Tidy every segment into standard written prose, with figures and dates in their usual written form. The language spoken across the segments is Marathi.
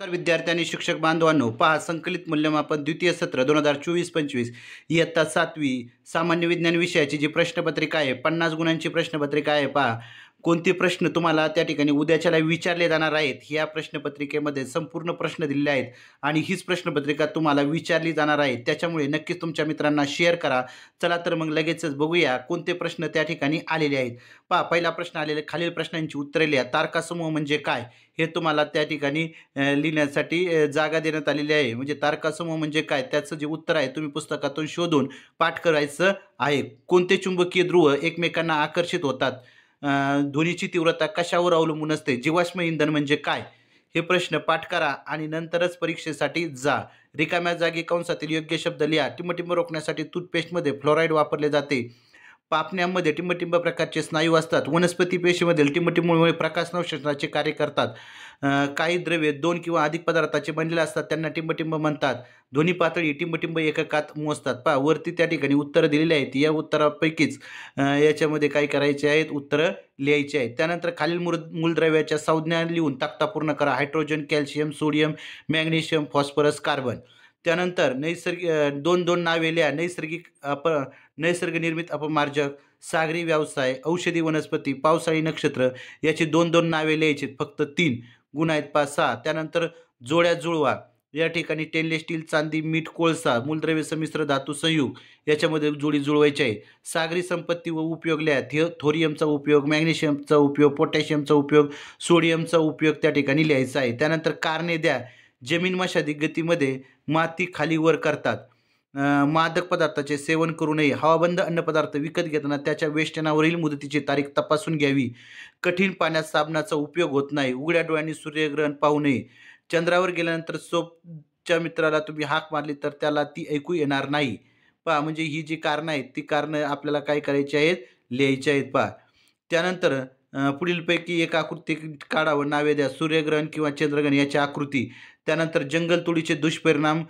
नमस्कार विद्यार्थी आणि शिक्षक बांधवांनो, पहा संकलित मूल्यमापन द्वितीय सत्र 2024-25 इयत्ता 7वी सामान्य विज्ञान विषयाची जी प्रश्नपत्रिका आहे 50 गुणांची प्रश्नपत्रिका आहे. पहा कोणते प्रश्न तुम्हाला त्या ठिकाणी उद्याच्याला विचारले जाणार आहेत. या प्रश्नपत्रिकेमध्ये संपूर्ण प्रश्न दिलेले आहेत आणि हीच प्रश्नपत्रिका तुम्हाला विचारली जाणार आहे. त्याच्यामुळे नक्कीच तुमच्या मित्रांना शेअर करा. चला तर मग लगेचच बघूया कोणते प्रश्न त्या ठिकाणी आलेले आहेत. पहा पहिला प्रश्न आलेला, खालील प्रश्नांची उत्तरे लिहा. तारकासमूह म्हणजे काय हे तुम्हाला त्या ठिकाणी लिहिण्यासाठी जागा देण्यात आलेली आहे. म्हणजे तारकासमूह म्हणजे काय त्याचं जे उत्तर आहे तुम्ही पुस्तकातून शोधून पाठ करायचं आहे. कोणते चुंबकीय ध्रुव एकमेकांना आकर्षित होतात? ध्वनीची तीव्रता कशावर अवलंबून असते? जीवाश्म इंधन म्हणजे काय? हे प्रश्न पाठ करा आणि नंतरच परीक्षेसाठी जा. रिकाम्या जागी कंसातील योग्य शब्द लिहा. टिंबटिंब रोखण्यासाठी टूथपेस्टमध्ये फ्लोराईड वापरले जाते. पापण्यांमध्ये टिंबटिंब प्रकारचे स्नायू असतात. वनस्पती पेशीमधील टिंबटिंबमुळे प्रकाश संश्लेषणाचे कार्य करतात. काही द्रव्ये 2 किंवा अधिक पदार्थाचे बनलेले असतात, त्यांना टिंबटिंब म्हणतात. ध्वनी पातळी टिंबटिंब एककात मोजतात. पहा वरती त्या ठिकाणी उत्तरं दिलेली आहेत. या उत्तरापैकीच याच्यामध्ये काय करायचे आहेत, उत्तरं लिहायची आहेत. त्यानंतर खालील मूलद्रव्याच्या संज्ञा लिहून तक्ता पूर्ण करा. Hydrogen, calcium, sodium, magnesium, phosphorus, carbon. त्यानंतर नैसर्गिक 2-2 नावे लिहा. नैसर्गनिर्मित अपमार्जक, सागरी व्यवसाय, औषधी वनस्पती, पावसाळी नक्षत्र याची 2-2 नावे लिहायची. फक्त 3 गुण आहेत. 5-6. त्यानंतर जोड्या जुळवा. या ठिकाणी स्टेनलेस स्टील, चांदी, मीठ, कोळसा, मूलद्रव्य, संमिश्र धातू, संयुग याच्यामध्ये जोडी जुळवायची आहे. सागरी संपत्ती व उपयोग लिहा. थोरियमचा उपयोग, मॅग्नेशियमचा उपयोग, पोटॅशियमचा उपयोग, सोडियमचा उपयोग त्या ठिकाणी लिहायचा आहे. त्यानंतर कारणे द्या. जमीन मशादी गतीमध्ये माती खाली वर करतात. मादक पदार्थाचे सेवन करू नये. हवाबंद अन्नपदार्थ विकत घेताना त्याच्या वेष्टनावरील मुदतीची तारीख तपासून घ्यावी. कठीण पाण्यात साबणाचा उपयोग होत नाही. उघड्या डोळ्यांनी सूर्यग्रहण पाहू नये. चंद्रावर गेल्यानंतर सोबच्या मित्राला तुम्ही हाक मारली तर त्याला ती ऐकू येणार नाही. पहा म्हणजे ही जी कारणं आहेत ती कारणं आपल्याला काय करायची आहेत, लिहायची आहेत. पहा त्यानंतर पुढीलपैकी एक आकृती काढा व नावे द्या. सूर्यग्रहण किंवा चंद्रग्रहण याची आकृती. त्यानंतर जंगलतोडीचे दुष्परिणाम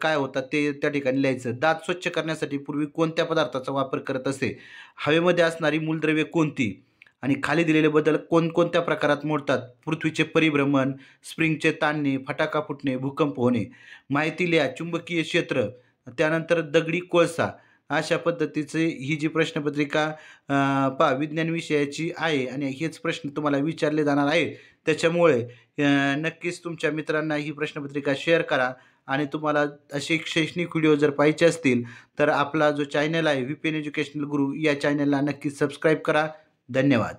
काय होतात ते त्या ठिकाणी लिहायचं. दात स्वच्छ करण्यासाठी पूर्वी कोणत्या पदार्थाचा वापर करत असे? हवेमध्ये असणारी मूलद्रव्ये कोणती? आणि खाली दिलेले बदल कोणकोणत्या प्रकारात मोडतात? पृथ्वीचे परिभ्रमण, स्प्रिंगचे ताणणे, फटाका फुटणे, भूकंप होणे. माहिती लिहा. चुंबकीय क्षेत्र, त्यानंतर दगडी कोळसा. अशा पद्धतीचे ही जी प्रश्नपत्रिका पहा विज्ञान विषयाची आहे आणि हेच प्रश्न तुम्हाला विचारले जाणार आहेत. त्याच्यामुळे नक्कीच तुमच्या मित्रांना ही प्रश्नपत्रिका शेअर करा. आणि तुम्हाला असे शैक्षणिक व्हिडिओ जर पाहिजे असतील तर आपला जो चॅनल आहे VPN एज्युकेशनल गुरु या चॅनलला नक्कीच सबस्क्राईब करा. धन्यवाद.